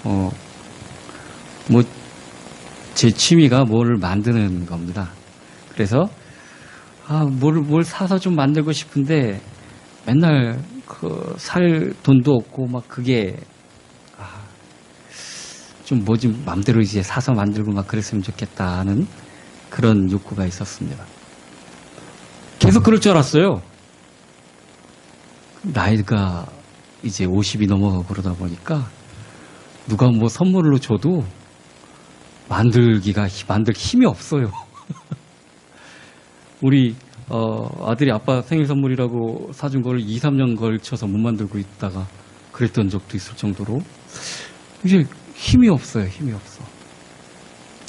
뭐, 제 취미가 뭐를 만드는 겁니다. 그래서, 뭘 사서 좀 만들고 싶은데, 맨날 살 돈도 없고, 막 그게, 좀 뭐 좀 맘대로 이제 사서 만들고 막 그랬으면 좋겠다 하는 그런 욕구가 있었습니다. 계속 그럴 줄 알았어요. 나이가 이제 50이 넘어가고 그러다 보니까 누가 뭐 선물로 줘도 만들 힘이 없어요. 우리 아들이 아빠 생일 선물이라고 사준 걸 2, 3년 걸쳐서 못 만들고 있다가 그랬던 적도 있을 정도로 이제 힘이 없어요. 힘이 없어.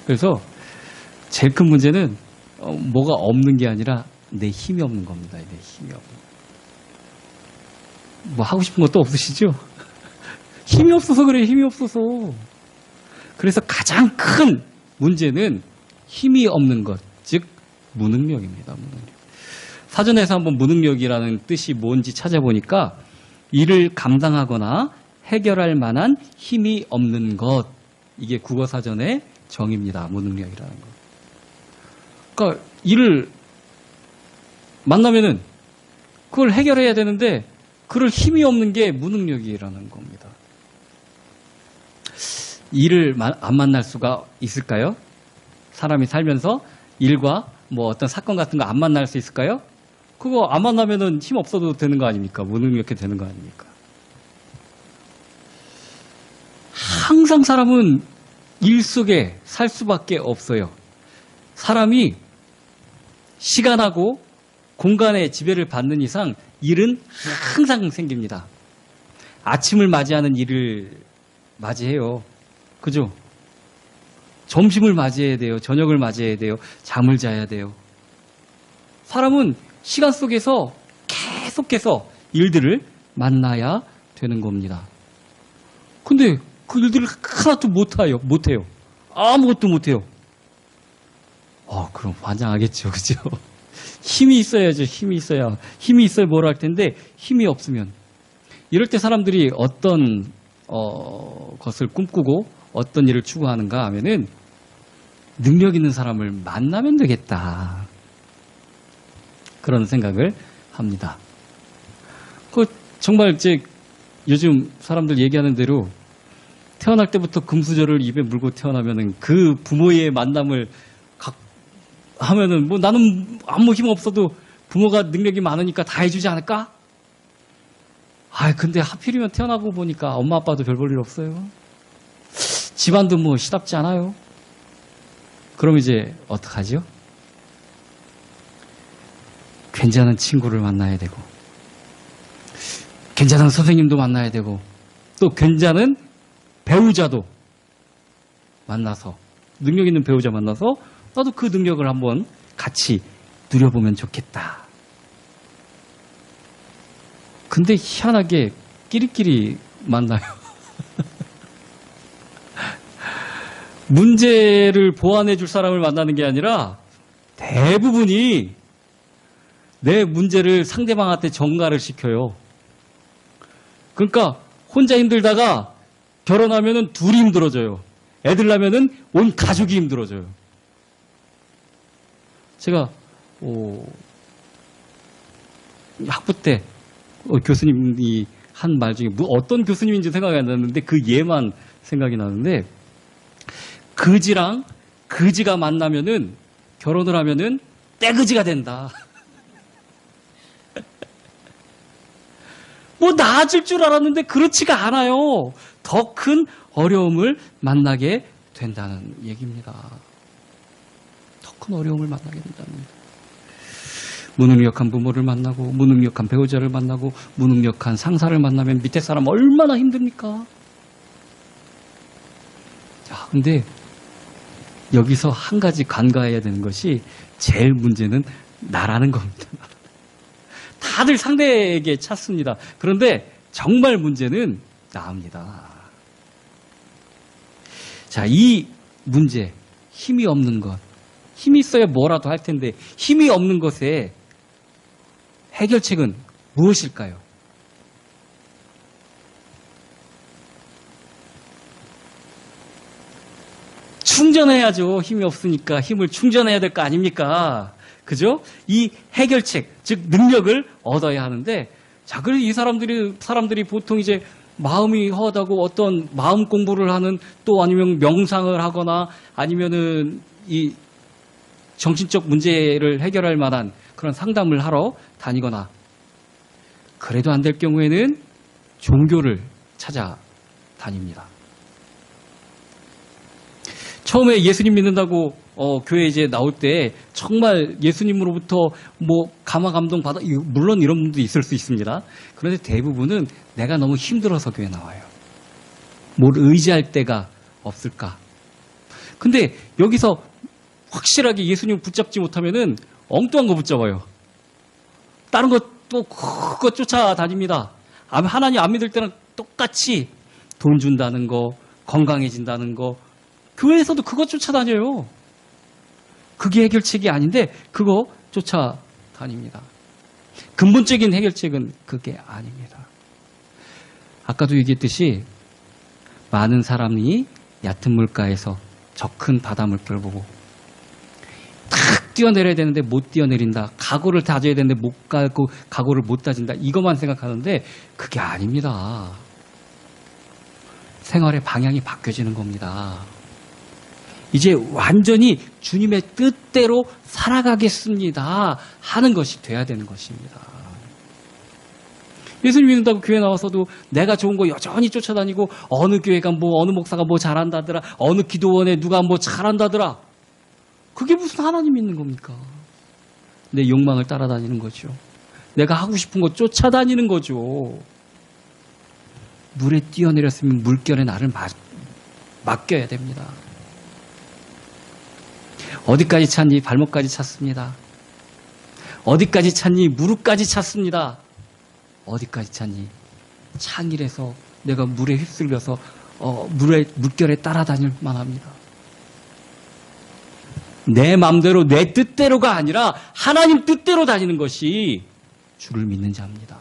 그래서 제일 큰 문제는 뭐가 없는 게 아니라 내 힘이 없는 겁니다. 내 힘이 없는. 뭐 하고 싶은 것도 없으시죠? 힘이 없어서 그래. 힘이 없어서. 그래서 가장 큰 문제는 힘이 없는 것, 즉 무능력입니다. 무능력. 사전에서 한번 무능력이라는 뜻이 뭔지 찾아보니까 이를 감당하거나 해결할 만한 힘이 없는 것. 이게 국어사전의 정의입니다. 무능력이라는 것. 그러니까 일을 만나면은 그걸 해결해야 되는데 그럴 힘이 없는 게 무능력이라는 겁니다. 일을 안 만날 수가 있을까요? 사람이 살면서 일과 뭐 어떤 사건 같은 거 안 만날 수 있을까요? 그거 안 만나면은 힘 없어도 되는 거 아닙니까? 무능력해 되는 거 아닙니까? 항상 사람은 일 속에 살 수밖에 없어요. 사람이 시간하고 공간의 지배를 받는 이상 일은 항상 생깁니다. 아침을 맞이하는 일을 맞이해요. 그죠? 점심을 맞이해야 돼요. 저녁을 맞이해야 돼요. 잠을 자야 돼요. 사람은 시간 속에서 계속해서 일들을 만나야 되는 겁니다. 근데 그 일들을 하나도 못해요. 아무것도 못해요. 그럼 환장하겠죠. 그죠? 힘이 있어야죠. 힘이 있어야 뭘 할 텐데 힘이 없으면. 이럴 때 사람들이 어떤 것을 꿈꾸고 어떤 일을 추구하는가 하면은 능력 있는 사람을 만나면 되겠다. 그런 생각을 합니다. 정말 요즘 사람들 얘기하는 대로 태어날 때부터 금수저를 입에 물고 태어나면은 그 부모의 만남을 하면은 뭐 나는 아무 힘 없어도 부모가 능력이 많으니까 다 해주지 않을까? 근데 하필이면 태어나고 보니까 엄마 아빠도 별 볼 일 없어요. 집안도 뭐 시답지 않아요. 그럼 이제 어떡하죠? 괜찮은 친구를 만나야 되고 괜찮은 선생님도 만나야 되고 또 괜찮은 배우자도 만나서 능력 있는 배우자 만나서 나도 그 능력을 한번 같이 누려보면 좋겠다. 근데 희한하게 끼리끼리 만나요. 문제를 보완해 줄 사람을 만나는 게 아니라 대부분이 내 문제를 상대방한테 전가를 시켜요. 그러니까 혼자 힘들다가 결혼하면은 둘이 힘들어져요. 애들 낳으면은 온 가족이 힘들어져요. 제가 학부 때 교수님이 한 말 중에 어떤 교수님인지 생각이 안 나는데 그 예만 생각이 나는데 그지가 만나면은 결혼을 하면은 떼그지가 된다. 뭐 나아질 줄 알았는데 그렇지가 않아요. 더 큰 어려움을 만나게 된다는 얘기입니다. 더 큰 어려움을 만나게 된다는 얘기입니다. 무능력한 부모를 만나고 무능력한 배우자를 만나고 무능력한 상사를 만나면 밑에 사람 얼마나 힘듭니까? 자, 근데 여기서 한 가지 간과해야 되는 것이 제일 문제는 나라는 겁니다. 다들 상대에게 찾습니다. 그런데 정말 문제는 나입니다. 자, 이 문제, 힘이 없는 것. 힘이 있어야 뭐라도 할 텐데 힘이 없는 것에 해결책은 무엇일까요? 충전해야죠. 힘이 없으니까 힘을 충전해야 될 거 아닙니까? 그죠? 이 해결책, 즉 능력을 얻어야 하는데, 자, 그래서 이 사람들이 보통 이제 마음이 허하다고 어떤 마음 공부를 하는, 또 아니면 명상을 하거나 아니면은 이 정신적 문제를 해결할 만한 그런 상담을 하러 다니거나, 그래도 안 될 경우에는 종교를 찾아다닙니다. 처음에 예수님 믿는다고 교회 이제 나올 때 정말 예수님으로부터 뭐 감화 감동 받아, 물론 이런 분도 있을 수 있습니다. 그런데 대부분은 내가 너무 힘들어서 교회 나와요. 뭘 의지할 데가 없을까. 근데 여기서 확실하게 예수님 붙잡지 못하면은 엉뚱한 거 붙잡아요. 다른 거 또 그거 쫓아다닙니다. 하나님 안 믿을 때는 똑같이 돈 준다는 거, 건강해진다는 거, 교회에서도 그거 쫓아다녀요. 그게 해결책이 아닌데 그거 쫓아다닙니다. 근본적인 해결책은 그게 아닙니다. 아까도 얘기했듯이 많은 사람이 얕은 물가에서 저 큰 바다 물결 보고 탁 뛰어내려야 되는데 못 뛰어내린다. 각오를 다져야 되는데 못 가고 각오를 못 다진다. 이것만 생각하는데 그게 아닙니다. 생활의 방향이 바뀌어지는 겁니다. 이제 완전히 주님의 뜻대로 살아가겠습니다 하는 것이 돼야 되는 것입니다. 예수님 믿는다고 교회 나와서도 내가 좋은 거 여전히 쫓아다니고, 어느 교회가 뭐 어느 목사가 뭐 잘한다더라, 어느 기도원에 누가 뭐 잘한다더라, 그게 무슨 하나님 믿는 겁니까? 내 욕망을 따라다니는 거죠. 내가 하고 싶은 거 쫓아다니는 거죠. 물에 뛰어내렸으면 물결에 나를 맡겨야 됩니다. 어디까지 찾니? 발목까지 찾습니다. 어디까지 찾니? 무릎까지 찾습니다. 어디까지 찾니? 창일에서 내가 물에 휩쓸려서 물결에 따라다닐 만합니다. 내 마음대로 내 뜻대로가 아니라 하나님 뜻대로 다니는 것이 주를 믿는 자입니다.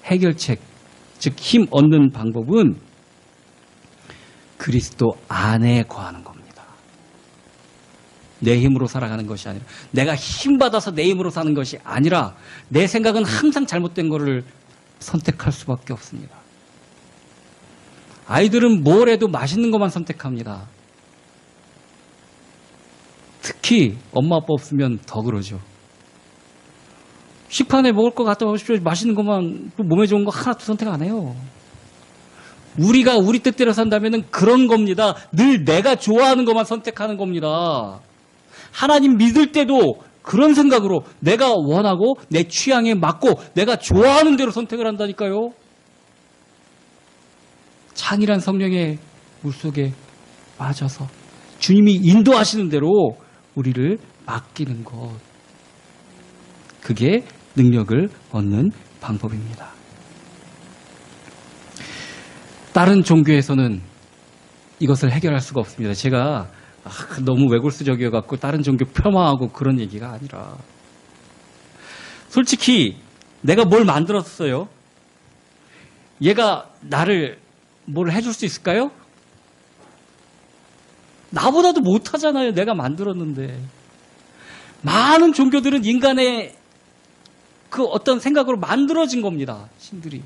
해결책, 즉 힘 얻는 방법은 그리스도 안에 거하는 겁니다. 내 힘으로 살아가는 것이 아니라, 내가 힘받아서 내 힘으로 사는 것이 아니라, 내 생각은 항상 잘못된 거를 선택할 수밖에 없습니다. 아이들은 뭘 해도 맛있는 것만 선택합니다. 특히 엄마 아빠 없으면 더 그러죠. 식판에 먹을 거 갖다 오십시오. 맛있는 것만, 또 몸에 좋은 거 하나도 선택 안 해요. 우리가 우리 뜻대로 산다면 그런 겁니다. 늘 내가 좋아하는 것만 선택하는 겁니다. 하나님 믿을 때도 그런 생각으로 내가 원하고 내 취향에 맞고 내가 좋아하는 대로 선택을 한다니까요. 창이란 성령의 물속에 빠져서 주님이 인도하시는 대로 우리를 맡기는 것, 그게 능력을 얻는 방법입니다. 다른 종교에서는 이것을 해결할 수가 없습니다. 제가 너무 외골수적이어갖고 다른 종교 폄하하고 그런 얘기가 아니라, 솔직히 내가 뭘 만들었어요? 얘가 나를 뭘 해줄 수 있을까요? 나보다도 못하잖아요. 내가 만들었는데. 많은 종교들은 인간의 그 어떤 생각으로 만들어진 겁니다. 신들이.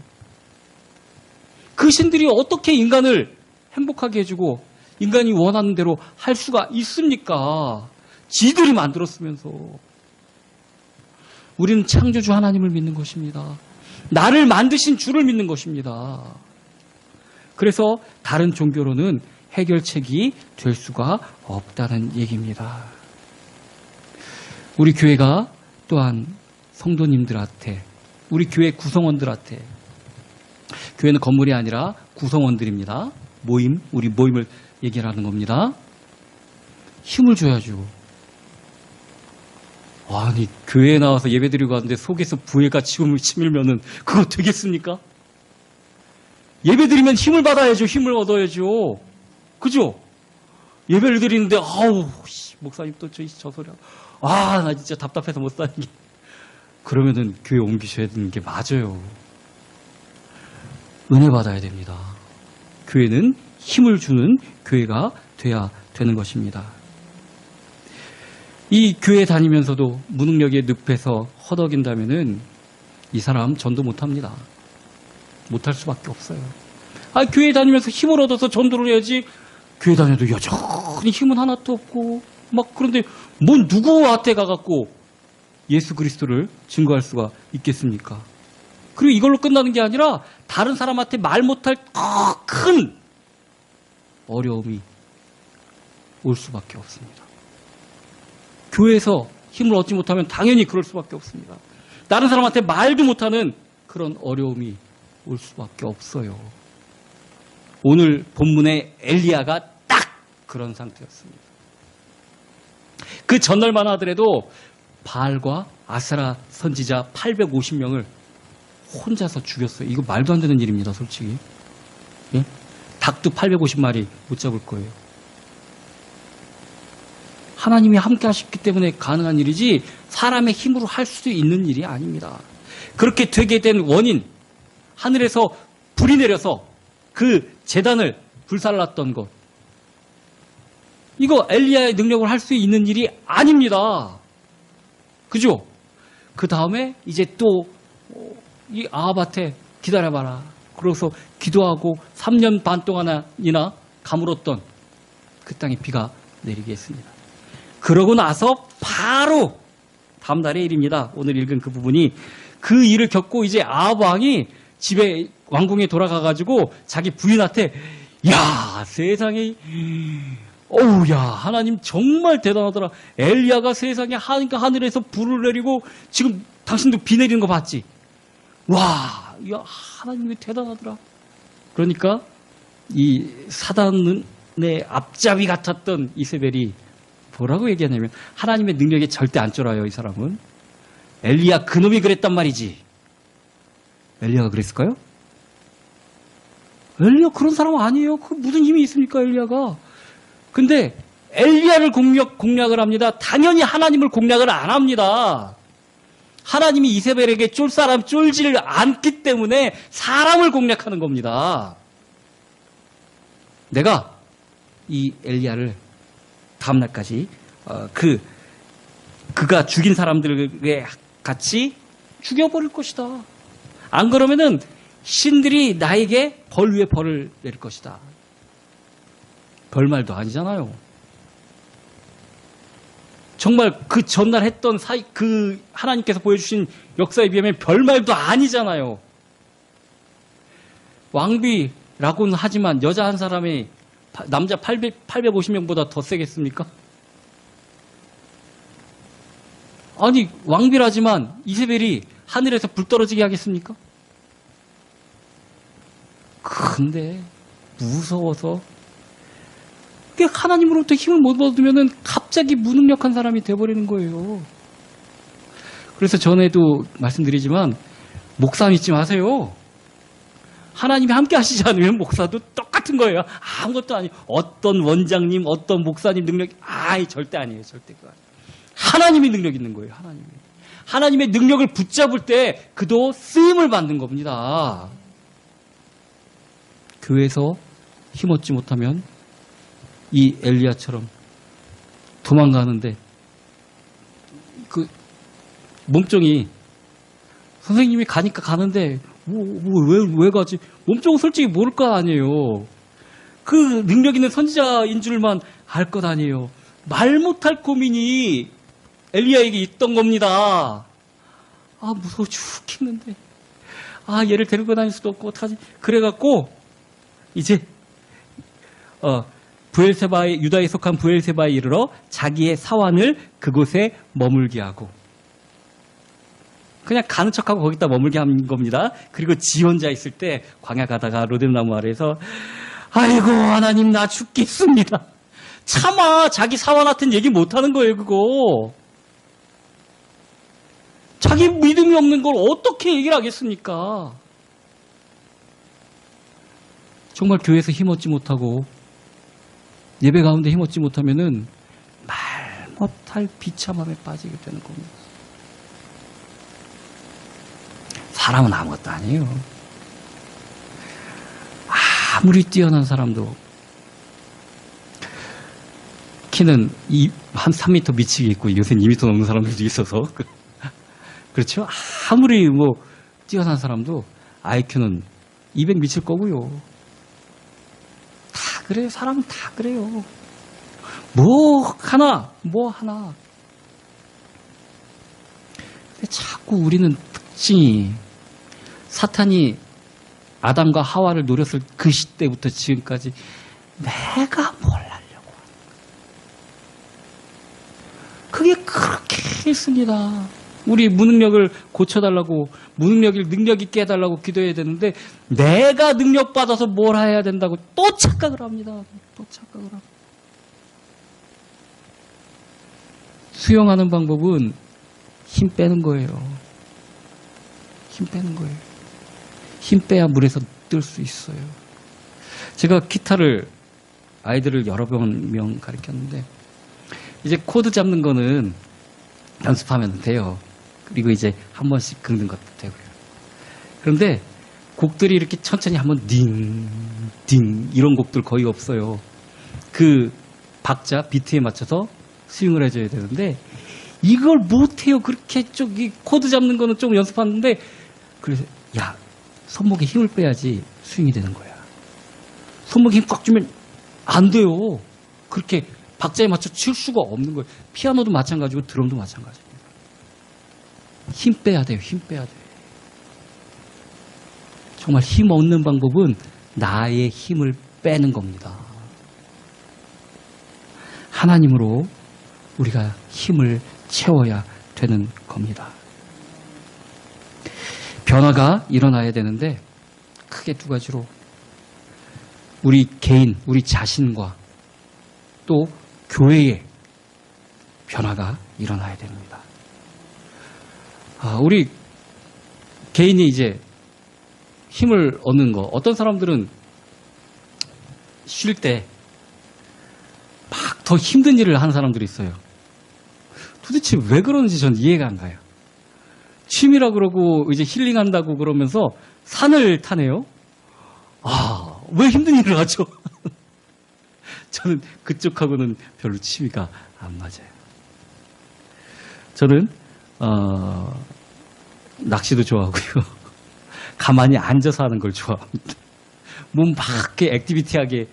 그 신들이 어떻게 인간을 행복하게 해주고 인간이 원하는 대로 할 수가 있습니까? 지들이 만들었으면서. 우리는 창조주 하나님을 믿는 것입니다. 나를 만드신 주를 믿는 것입니다. 그래서 다른 종교로는 해결책이 될 수가 없다는 얘기입니다. 우리 교회가 또한 성도님들한테, 우리 교회 구성원들한테, 교회는 건물이 아니라 구성원들입니다. 우리 모임을 얘기하는 겁니다. 힘을 줘야죠. 아니, 교회에 나와서 예배드리고 가는데 속에서 부해가 치밀면은 그거 되겠습니까? 예배드리면 힘을 받아야죠. 힘을 얻어야죠. 그죠? 예배를 드리는데, 목사님 또 저 소리 하고, 나 진짜 답답해서 못 사는 게. 그러면은 교회 옮기셔야 되는 게 맞아요. 은혜 받아야 됩니다. 교회는 힘을 주는 교회가 돼야 되는 것입니다. 이 교회 다니면서도 무능력에 늪에서 허덕인다면은 이 사람 전도 못합니다. 못할 수밖에 없어요. 교회 다니면서 힘을 얻어서 전도를 해야지. 교회 다녀도 여전히 힘은 하나도 없고 그런데 뭔 누구한테 가갖고 예수 그리스도를 증거할 수가 있겠습니까? 그리고 이걸로 끝나는 게 아니라 다른 사람한테 말 못할 큰 어려움이 올 수밖에 없습니다. 교회에서 힘을 얻지 못하면 당연히 그럴 수밖에 없습니다. 다른 사람한테 말도 못하는 그런 어려움이 올 수밖에 없어요. 오늘 본문의 엘리야가 딱 그런 상태였습니다. 그 전날만 하더라도 바알과 아세라 선지자 850명을 혼자서 죽였어요. 이거 말도 안 되는 일입니다, 솔직히. 예? 닭도 850마리 못 잡을 거예요. 하나님이 함께 하셨기 때문에 가능한 일이지 사람의 힘으로 할 수 있는 일이 아닙니다. 그렇게 되게 된 원인, 하늘에서 불이 내려서 그 제단을 불살랐던 것, 이거 엘리야의 능력을 할 수 있는 일이 아닙니다. 그죠? 그 다음에 이제 또 이 아합한테 기다려봐라. 그래서 기도하고 3년 반 동안이나 가물었던 그 땅에 비가 내리게 했습니다. 그러고 나서 바로 다음 날의 일입니다. 오늘 읽은 그 부분이 그 일을 겪고 이제 아합 왕이 집에 왕궁에 돌아가가지고 자기 부인한테 야 세상에 야 하나님 정말 대단하더라. 엘리야가 세상에 하늘에서 불을 내리고 지금 당신도 비 내리는 거 봤지? 와, 야 하나님이 대단하더라. 그러니까 이 사단의 앞잡이 같았던 이세벨이 뭐라고 얘기하냐면 하나님의 능력에 절대 안 쫄아요. 이 사람은. 엘리야 그놈이 그랬단 말이지. 엘리야가 그랬을까요? 엘리야 그런 사람 아니에요. 그 무슨 힘이 있습니까 엘리야가. 근데 엘리야를 공략을 합니다. 당연히 하나님을 공략을 안 합니다. 하나님이 이세벨에게 쫄 사람 쫄지를 않기 때문에 사람을 공략하는 겁니다. 내가 이 엘리야를 다음날까지 그가 죽인 사람들에 같이 죽여버릴 것이다. 안 그러면은 신들이 나에게 벌 위에 벌을 내릴 것이다. 별말도 아니잖아요. 정말 그 전날 했던 그 하나님께서 보여주신 역사에 비하면 별말도 아니잖아요. 왕비라고는 하지만 여자 한 사람이 남자 850명보다 더 세겠습니까? 아니 왕비라지만 이세벨이 하늘에서 불 떨어지게 하겠습니까? 근데 무서워서 하나님으로부터 힘을 못 얻으면 갑자기 무능력한 사람이 돼버리는 거예요. 그래서 전에도 말씀드리지만 목사 믿지 마세요. 하나님이 함께 하시지 않으면 목사도 똑같은 거예요. 아무것도 아니에요. 어떤 원장님, 어떤 목사님 능력이 절대 아니에요. 절대 그거 아니에요. 하나님이 능력 있는 거예요. 하나님의 능력을 붙잡을 때 그도 쓰임을 받는 겁니다. 교회에서 힘없지 못하면 이 엘리야처럼 도망가는데 그 몸종이 선생님이 가니까 가는데 왜 가지? 몸종은 솔직히 모를 거 아니에요. 그 능력 있는 선지자인 줄만 알 것 아니에요. 말 못할 고민이 엘리야에게 있던 겁니다. 무서워 죽겠는데. 얘를 데리고 다닐 수도 없고 어떡하지? 그래갖고 이제 유다에 속한 브엘세바에 이르러 자기의 사환을 그곳에 머물게 하고 그냥 가는 척하고 거기다 머물게 한 겁니다. 그리고 지 혼자 있을 때 광야 가다가 로뎀나무 아래에서 아이고 하나님 나 죽겠습니다. 차마 자기 사환한테는 얘기 못하는 거예요. 그거 자기 믿음이 없는 걸 어떻게 얘기를 하겠습니까? 정말 교회에서 힘없지 못하고 예배 가운데 힘없지 못하면은 말 못할 비참함에 빠지게 되는 겁니다. 사람은 아무것도 아니에요. 아무리 뛰어난 사람도 키는 한 3m 미치게 있고 요새 2m 넘는 사람들도 있어서 그렇죠? 아무리 뭐 뛰어난 사람도 IQ는 200 미칠 거고요. 다 그래요. 사람은 다 그래요. 뭐 하나. 근데 자꾸 우리는 특징이 사탄이 아담과 하와를 노렸을 그 시대부터 지금까지 내가 뭘 하려고 하는 거야. 그게 그렇게 있습니다. 우리 무능력을 고쳐달라고, 무능력을 능력 있게 해달라고 기도해야 되는데 내가 능력 받아서 뭘 해야 된다고 또 착각을 합니다. 또 착각을 합니다. 수영하는 방법은 힘 빼는 거예요. 힘 빼는 거예요. 힘 빼야 물에서 뜰 수 있어요. 제가 기타를 아이들을 여러 명 가르쳤는데 이제 코드 잡는 거는 연습하면 돼요. 그리고 이제 한 번씩 긁는 것도 되고요. 그런데 곡들이 이렇게 천천히 한번 딩 이런 곡들 거의 없어요. 그 박자 비트에 맞춰서 스윙을 해줘야 되는데 이걸 못해요. 그렇게 이 코드 잡는 거는 좀 연습하는데 그래서 야 손목에 힘을 빼야지 스윙이 되는 거야. 손목에 힘 꽉 주면 안 돼요. 그렇게 박자에 맞춰 칠 수가 없는 거예요. 피아노도 마찬가지고 드럼도 마찬가지입니다. 힘 빼야 돼요. 힘 빼야 돼요. 정말 힘 얻는 방법은 나의 힘을 빼는 겁니다. 하나님으로 우리가 힘을 채워야 되는 겁니다. 변화가 일어나야 되는데 크게 두 가지로 우리 개인, 우리 자신과 또 교회의 변화가 일어나야 됩니다. 우리 개인이 이제 힘을 얻는 거, 어떤 사람들은 쉴 때 막 더 힘든 일을 하는 사람들이 있어요. 도대체 왜 그러는지 전 이해가 안 가요. 취미라 그러고 이제 힐링한다고 그러면서 산을 타네요. 왜 힘든 일을 하죠? 저는 그쪽하고는 별로 취미가 안 맞아요. 저는 낚시도 좋아하고요. 가만히 앉아서 하는 걸 좋아합니다. 몸 막 이렇게 액티비티하게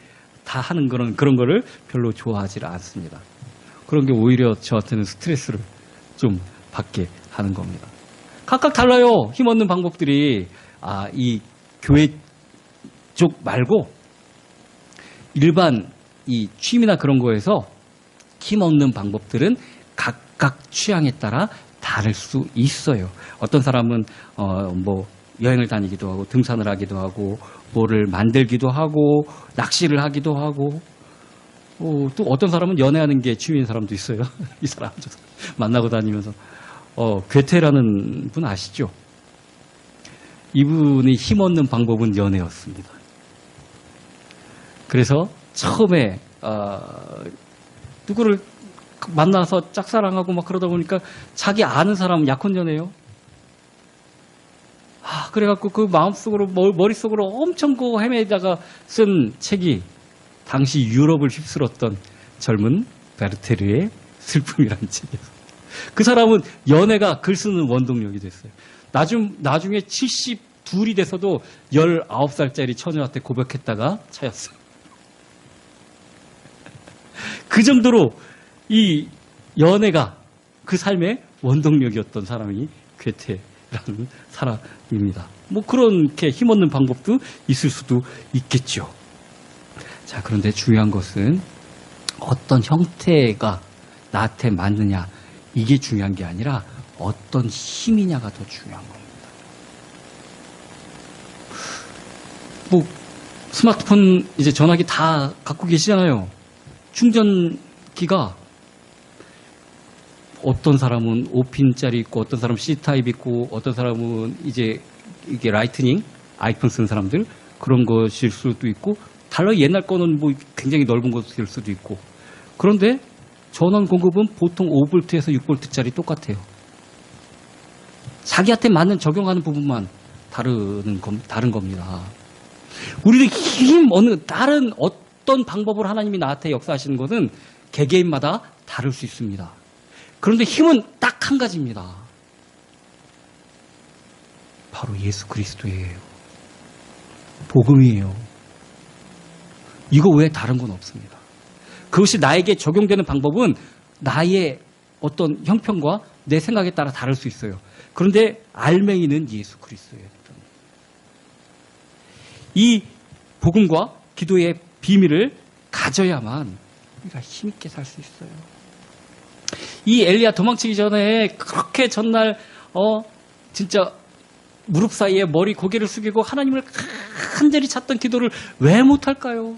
다 하는 그런 거를 별로 좋아하지 않습니다. 그런 게 오히려 저한테는 스트레스를 좀 받게 하는 겁니다. 각각 달라요. 힘 얻는 방법들이. 이 교회 쪽 말고 일반 이 취미나 그런 거에서 힘 얻는 방법들은 각각 취향에 따라 다를 수 있어요. 어떤 사람은 뭐 여행을 다니기도 하고 등산을 하기도 하고 뭐를 만들기도 하고 낚시를 하기도 하고 또 어떤 사람은 연애하는 게 취미인 사람도 있어요. 이 사람 만나고 다니면서 괴테라는 분 아시죠? 이분이 힘 얻는 방법은 연애였습니다. 그래서 처음에 누구를 만나서 짝사랑하고 막 그러다 보니까 자기 아는 사람은 약혼녀네요. 그래갖고 그 마음속으로 머릿속으로 엄청 헤매다가 쓴 책이 당시 유럽을 휩쓸었던 젊은 베르테르의 슬픔이라는 책이에요. 그 사람은 연애가 글 쓰는 원동력이 됐어요. 나중에 72이 돼서도 19살짜리 처녀한테 고백했다가 차였어요. 그 정도로 이 연애가 그 삶의 원동력이었던 사람이 괴테라는 사람입니다. 뭐 그렇게 힘없는 방법도 있을 수도 있겠죠. 자, 그런데 중요한 것은 어떤 형태가 나한테 맞느냐 이게 중요한 게 아니라 어떤 힘이냐가 더 중요한 겁니다. 뭐 스마트폰 이제 전화기 다 갖고 계시잖아요. 충전기가 어떤 사람은 5핀짜리 있고 어떤 사람은 C타입 있고 어떤 사람은 이제 이게 라이트닝 아이폰 쓰는 사람들 그런 것일 수도 있고 달러 옛날 거는 뭐 굉장히 넓은 것일 수도 있고 그런데 전원 공급은 보통 5V에서 6V짜리 똑같아요. 자기한테 맞는 적용하는 부분만 다른 겁니다. 우리는 힘 어느 다른 어떤 방법으로 하나님이 나한테 역사하시는 것은 개개인마다 다를 수 있습니다. 그런데 힘은 딱 한 가지입니다. 바로 예수 그리스도예요. 복음이에요. 이거 외에 다른 건 없습니다. 그것이 나에게 적용되는 방법은 나의 어떤 형편과 내 생각에 따라 다를 수 있어요. 그런데 알맹이는 예수 그리스도예요. 이 복음과 기도의 비밀을 가져야만 우리가 힘있게 살 수 있어요. 이 엘리야 도망치기 전에 그렇게 전날 진짜 무릎 사이에 머리 고개를 숙이고 하나님을 간절히 찾던 기도를 왜 못할까요?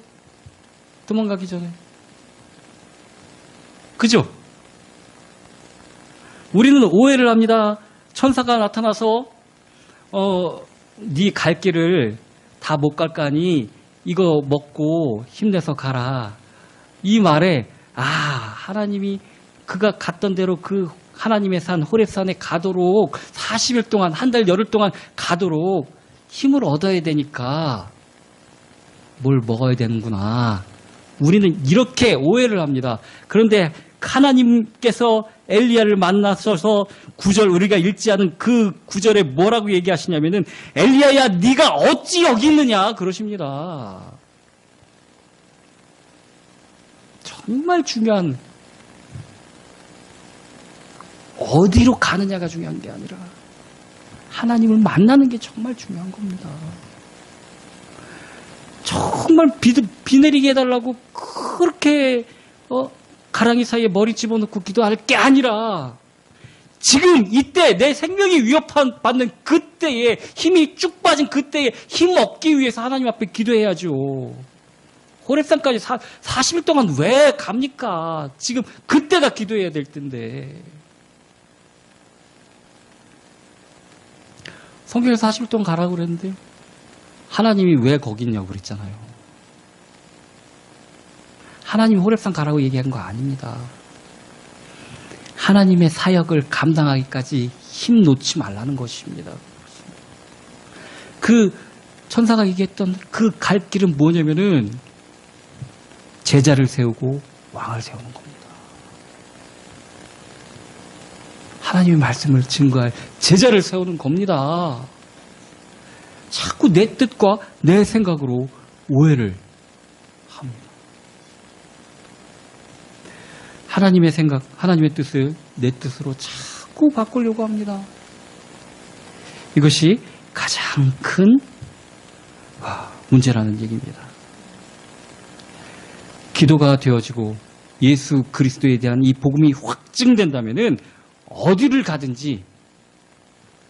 도망가기 전에. 그죠? 우리는 오해를 합니다. 천사가 나타나서 네 갈 길을 다 못 갈 거니 이거 먹고 힘내서 가라. 이 말에 하나님이 그가 갔던 대로 그 하나님의 산 호렙산에 가도록 40일 동안 한 달 열흘 동안 가도록 힘을 얻어야 되니까 뭘 먹어야 되는구나. 우리는 이렇게 오해를 합니다. 그런데 하나님께서 엘리야를 만나셔서 9절 우리가 읽지 않은 그 9절에 뭐라고 얘기하시냐면은 엘리야야 네가 어찌 여기 있느냐 그러십니다. 정말 중요한 어디로 가느냐가 중요한 게 아니라 하나님을 만나는 게 정말 중요한 겁니다. 정말 비 내리게 해달라고 그렇게 가랑이 사이에 머리 집어넣고 기도할 게 아니라 지금 이때 내 생명이 위협받는 그때에 힘이 쭉 빠진 그때에 힘 얻기 위해서 하나님 앞에 기도해야죠. 호렙산까지 40일 동안 왜 갑니까? 지금 그때가 기도해야 될 텐데. 성경에서 40일 동안 가라고 그랬는데 하나님이 왜 거기 있냐고 그랬잖아요. 하나님이 호렙산 가라고 얘기한 거 아닙니다. 하나님의 사역을 감당하기까지 힘 놓지 말라는 것입니다. 그 천사가 얘기했던 그 갈 길은 뭐냐면은 제자를 세우고 왕을 세우는 겁니다. 하나님의 말씀을 증거할 제자를 세우는 겁니다. 자꾸 내 뜻과 내 생각으로 오해를 합니다. 하나님의 생각, 하나님의 뜻을 내 뜻으로 자꾸 바꾸려고 합니다. 이것이 가장 큰 문제라는 얘기입니다. 기도가 되어지고 예수 그리스도에 대한 이 복음이 확증된다면은 어디를 가든지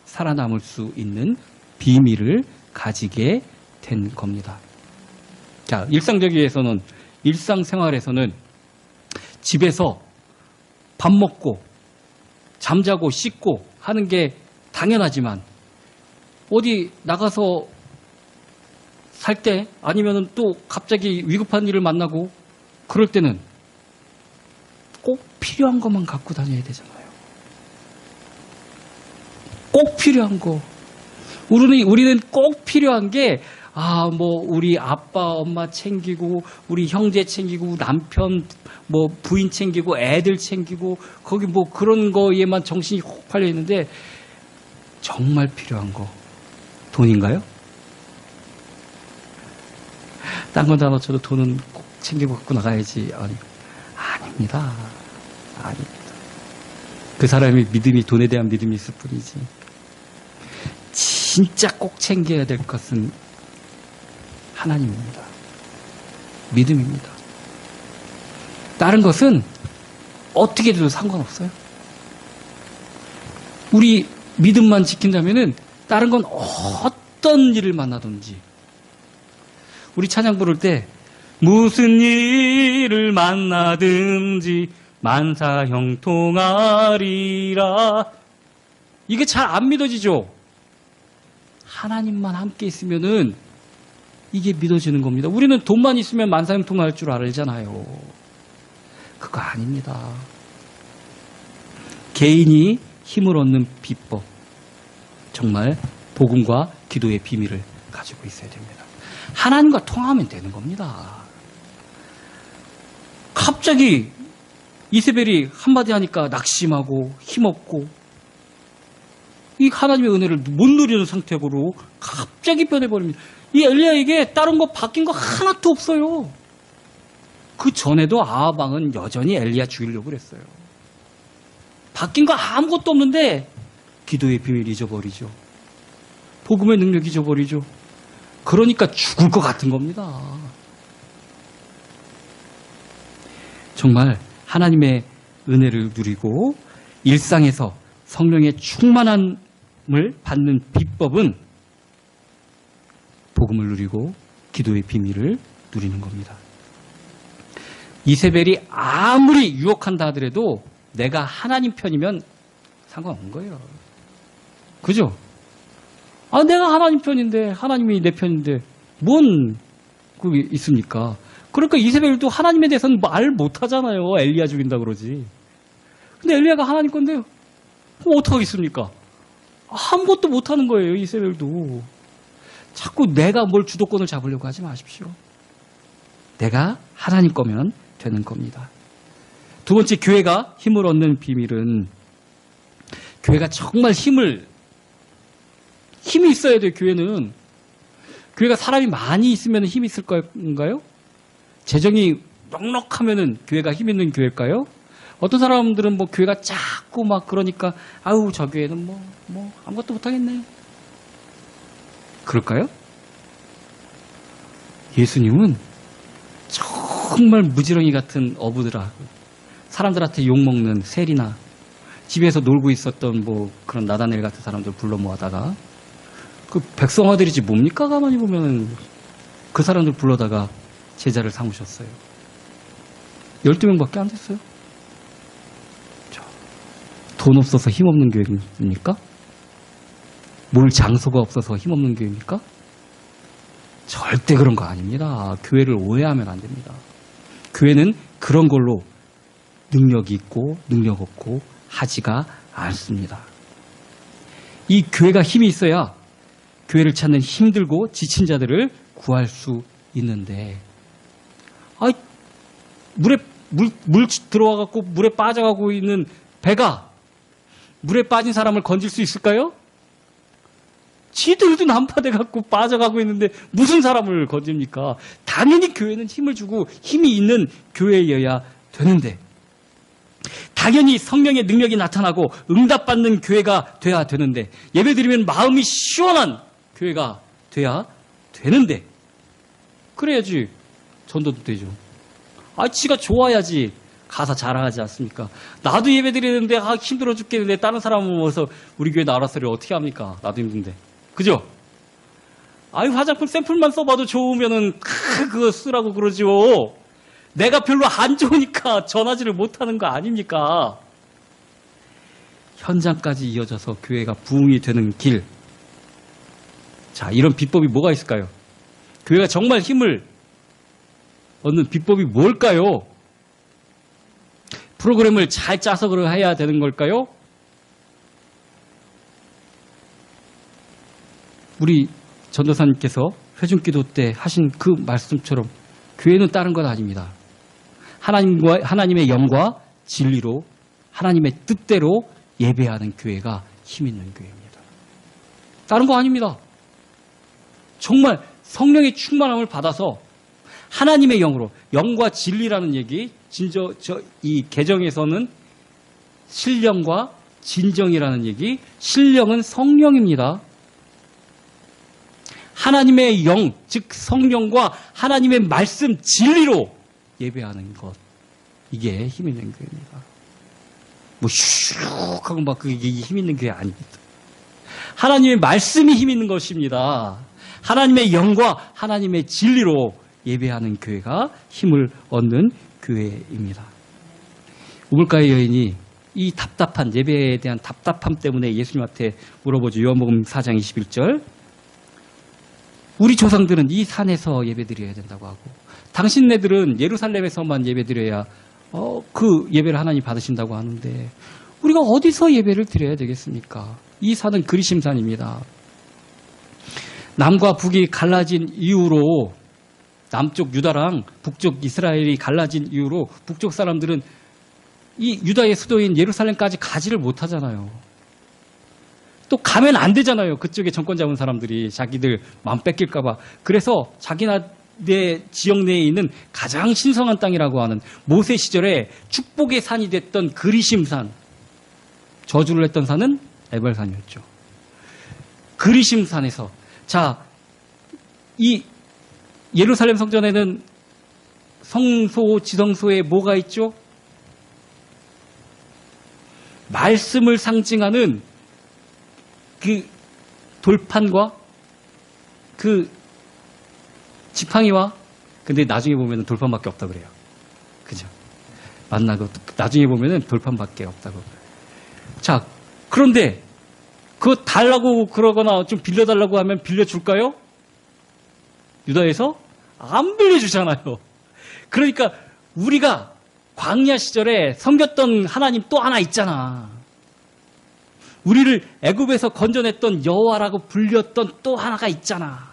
살아남을 수 있는 비밀을 가지게 된 겁니다. 자, 일상생활에서는 집에서 밥 먹고 잠자고 씻고 하는 게 당연하지만 어디 나가서 살 때 아니면 또 갑자기 위급한 일을 만나고 그럴 때는 꼭 필요한 것만 갖고 다녀야 되잖아요. 꼭 필요한 거. 우리는 꼭 필요한 게 우리 아빠, 엄마 챙기고, 우리 형제 챙기고, 남편, 부인 챙기고, 애들 챙기고, 거기 그런 거에만 정신이 혹 팔려 있는데, 정말 필요한 거, 돈인가요? 딴 건 다 놓쳐도 돈은 꼭 챙기고 갖고 나가야지. 아닙니다. 아닙니다. 그 사람의 믿음이 돈에 대한 믿음이 있을 뿐이지. 진짜 꼭 챙겨야 될 것은 하나님입니다. 믿음입니다. 다른 것은 어떻게 돼도 상관없어요. 우리 믿음만 지킨다면은 다른 건 어떤 일을 만나든지 우리 찬양 부를 때 무슨 일을 만나든지 만사 형통하리라 이게 잘 안 믿어지죠? 하나님만 함께 있으면은 이게 믿어지는 겁니다. 우리는 돈만 있으면 만사형통할 줄 알잖아요. 그거 아닙니다. 개인이 힘을 얻는 비법, 정말 복음과 기도의 비밀을 가지고 있어야 됩니다. 하나님과 통하면 되는 겁니다. 갑자기 이세벨이 한마디 하니까 낙심하고 힘없고 이 하나님의 은혜를 못 누리는 상태로 갑자기 변해버립니다. 이 엘리야에게 다른 거 바뀐 거 하나도 없어요. 그 전에도 아합 왕은 여전히 엘리야 죽이려고 그랬어요. 바뀐 거 아무것도 없는데 기도의 비밀 잊어버리죠. 복음의 능력 잊어버리죠. 그러니까 죽을 것 같은 겁니다. 정말 하나님의 은혜를 누리고 일상에서 성령의 충만함을 받는 비법은 복음을 누리고 기도의 비밀을 누리는 겁니다. 이세벨이 아무리 유혹한다 하더라도 내가 하나님 편이면 상관없는 거예요. 그죠? 내가 하나님 편인데, 하나님이 내 편인데, 뭔, 그게 있습니까? 그러니까 이세벨도 하나님에 대해서는 말 못하잖아요. 엘리야 죽인다 그러지. 근데 엘리야가 하나님 건데요. 그럼 어떡하겠습니까? 아무것도 못하는 거예요, 이세벨도. 자꾸 내가 뭘 주도권을 잡으려고 하지 마십시오. 내가 하나님 거면 되는 겁니다. 두 번째, 교회가 힘을 얻는 비밀은 교회가 정말 힘이 있어야 돼요, 교회는. 교회가 사람이 많이 있으면 힘이 있을 건가요? 재정이 넉넉하면은 교회가 힘 있는 교회일까요? 어떤 사람들은 뭐 교회가 작고 막 그러니까 아우 저 교회는 뭐 아무것도 못하겠네. 그럴까요? 예수님은 정말 무지렁이 같은 어부들아, 사람들한테 욕먹는 세리나 집에서 놀고 있었던 뭐 그런 나다넬 같은 사람들 불러 모아다가 그 백성아들이지 뭡니까? 가만히 보면 그 사람들 불러다가 제자를 삼으셨어요. 12명밖에 안 됐어요. 돈 없어서 힘없는 교회입니까? 몰 장소가 없어서 힘없는 교회입니까? 절대 그런 거 아닙니다. 교회를 오해하면 안 됩니다. 교회는 그런 걸로 능력이 있고 능력 없고 하지가 않습니다. 이 교회가 힘이 있어야 교회를 찾는 힘들고 지친 자들을 구할 수 있는데, 물 들어와갖고 물에 빠져가고 있는 배가 물에 빠진 사람을 건질 수 있을까요? 지들도 난파돼갖고 빠져가고 있는데 무슨 사람을 건집니까? 당연히 교회는 힘을 주고 힘이 있는 교회여야 되는데, 당연히 성령의 능력이 나타나고 응답받는 교회가 돼야 되는데, 예배드리면 마음이 시원한 교회가 돼야 되는데, 그래야지 전도도 되죠. 지가 좋아야지 가사 잘하지 않습니까? 나도 예배드리는데 힘들어 죽겠는데 다른 사람은 와서 우리 교회 나와서를 어떻게 합니까? 나도 힘든데. 그죠? 화장품 샘플만 써봐도 좋으면은 그거 쓰라고 그러죠. 내가 별로 안 좋으니까 전하지를 못하는 거 아닙니까? 현장까지 이어져서 교회가 부흥이 되는 길. 자, 이런 비법이 뭐가 있을까요? 교회가 정말 힘을 얻는 비법이 뭘까요? 프로그램을 잘 짜서 해야 되는 걸까요? 우리 전도사님께서 회중기도 때 하신 그 말씀처럼 교회는 다른 건 아닙니다. 하나님의 영과 진리로 하나님의 뜻대로 예배하는 교회가 힘 있는 교회입니다. 다른 거 아닙니다. 정말 성령의 충만함을 받아서 하나님의 영으로, 영과 진리라는 얘기, 이 개정에서는 신령과 진정이라는 얘기, 신령은 성령입니다. 하나님의 영, 즉 성령과 하나님의 말씀, 진리로 예배하는 것, 이게 힘 있는 교회입니다. 슉 하고 막 그게 힘 있는 교회 아닙니다. 하나님의 말씀이 힘 있는 것입니다. 하나님의 영과 하나님의 진리로 예배하는 교회가 힘을 얻는 교회입니다. 우물가의 여인이 이 답답한 예배에 대한 답답함 때문에 예수님한테 물어보죠. 요한복음 4장 21절. 우리 조상들은 이 산에서 예배드려야 된다고 하고, 당신네들은 예루살렘에서만 예배드려야 그 예배를 하나님 받으신다고 하는데 우리가 어디서 예배를 드려야 되겠습니까? 이 산은 그리심산입니다. 남과 북이 갈라진 이후로, 남쪽 유다랑 북쪽 이스라엘이 갈라진 이후로 북쪽 사람들은 이 유다의 수도인 예루살렘까지 가지를 못하잖아요. 또 가면 안 되잖아요. 그쪽에 정권 잡은 사람들이 자기들 마음 뺏길까 봐. 그래서 자기네 지역 내에 있는 가장 신성한 땅이라고 하는 모세 시절에 축복의 산이 됐던 그리심산, 저주를 했던 산은 에발산이었죠. 그리심산에서 이 예루살렘 성전에는 성소, 지성소에 뭐가 있죠? 말씀을 상징하는 그 돌판과 그 지팡이와, 근데 나중에 보면 돌판밖에 없다 그래요. 그죠? 만나고 나중에 보면 돌판밖에 없다고. 자, 그런데 그거 달라고 그러거나 좀 빌려달라고 하면 빌려줄까요? 유다에서 안 빌려주잖아요. 그러니까 우리가 광야 시절에 섬겼던 하나님 또 하나 있잖아. 우리를 애굽에서 건져냈던 여호와라고 불렸던 또 하나가 있잖아.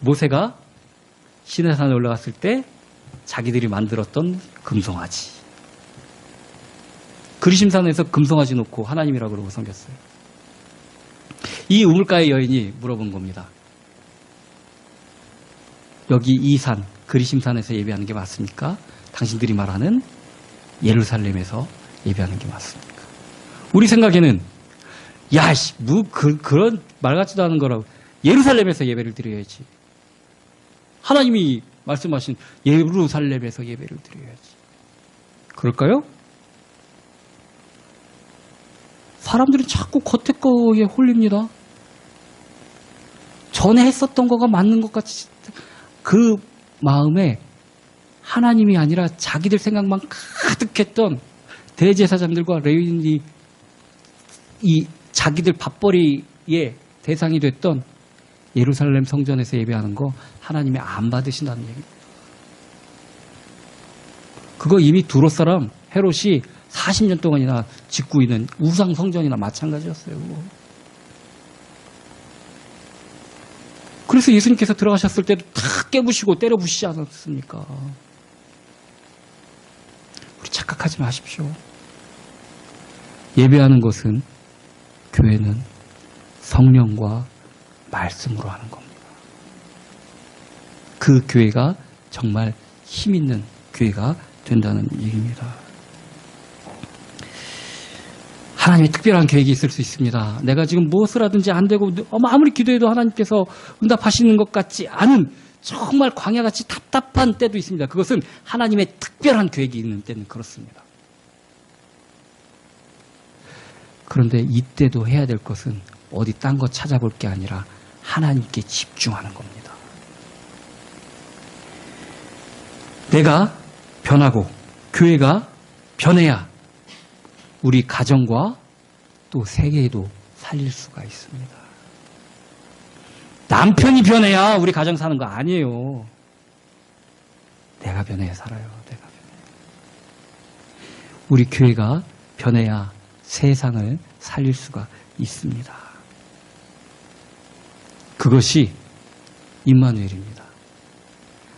모세가 시내산에 올라갔을 때 자기들이 만들었던 금송아지. 그리심산에서 금송아지 놓고 하나님이라고 그러고 섬겼어요. 이 우물가의 여인이 물어본 겁니다. 여기 이 산, 그리심산에서 예배하는 게 맞습니까? 당신들이 말하는 예루살렘에서 예배하는 게 맞습니까? 우리 생각에는 야씨, 그런 말 같지도 않은 거라고. 예루살렘에서 예배를 드려야지. 하나님이 말씀하신 예루살렘에서 예배를 드려야지. 그럴까요? 사람들은 자꾸 겉에 거에 홀립니다. 전에 했었던 거가 맞는 것 같이 그 마음에 하나님이 아니라 자기들 생각만 가득했던 대제사장들과 레위인이 이 자기들 밥벌이의 대상이 됐던 예루살렘 성전에서 예배하는 거 하나님이 안 받으신다는 얘기입니다. 그거 이미 두로 사람 헤롯이 40년 동안이나 짓고 있는 우상 성전이나 마찬가지였어요. 그래서 예수님께서 들어가셨을 때도 다 깨부시고 때려 부시지 않았습니까? 우리 착각하지 마십시오. 예배하는 것은, 교회는 성령과 말씀으로 하는 겁니다. 그 교회가 정말 힘 있는 교회가 된다는 얘기입니다. 하나님의 특별한 계획이 있을 수 있습니다. 내가 지금 무엇을 하든지 안 되고 아무리 기도해도 하나님께서 응답하시는 것 같지 않은 정말 광야같이 답답한 때도 있습니다. 그것은 하나님의 특별한 계획이 있는 때는 그렇습니다. 그런데 이때도 해야 될 것은 어디 딴 거 찾아볼 게 아니라 하나님께 집중하는 겁니다. 내가 변하고 교회가 변해야 우리 가정과 또 세계에도 살릴 수가 있습니다. 남편이 변해야 우리 가정 사는 거 아니에요. 내가 변해야 살아요. 내가 변해야. 우리 교회가 변해야 세상을 살릴 수가 있습니다. 그것이 임마누엘입니다.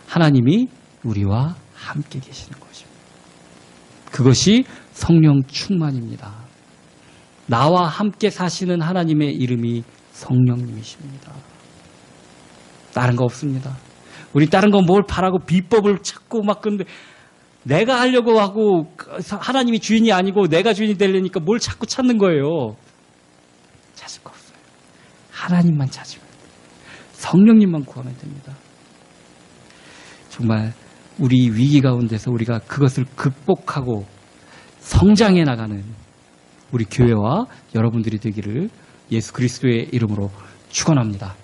하나님이 우리와 함께 계시는 것입니다. 그것이 성령 충만입니다. 나와 함께 사시는 하나님의 이름이 성령님이십니다. 다른 거 없습니다. 우리 다른 거 뭘 바라고 비법을 찾고 막 그런데 내가 하려고 하고 하나님이 주인이 아니고 내가 주인이 되려니까 뭘 자꾸 찾는 거예요. 찾을 거 없어요. 하나님만 찾으면 돼요. 성령님만 구하면 됩니다. 정말 우리 위기 가운데서 우리가 그것을 극복하고 성장해 나가는 우리 교회와 여러분들이 되기를 예수 그리스도의 이름으로 축원합니다.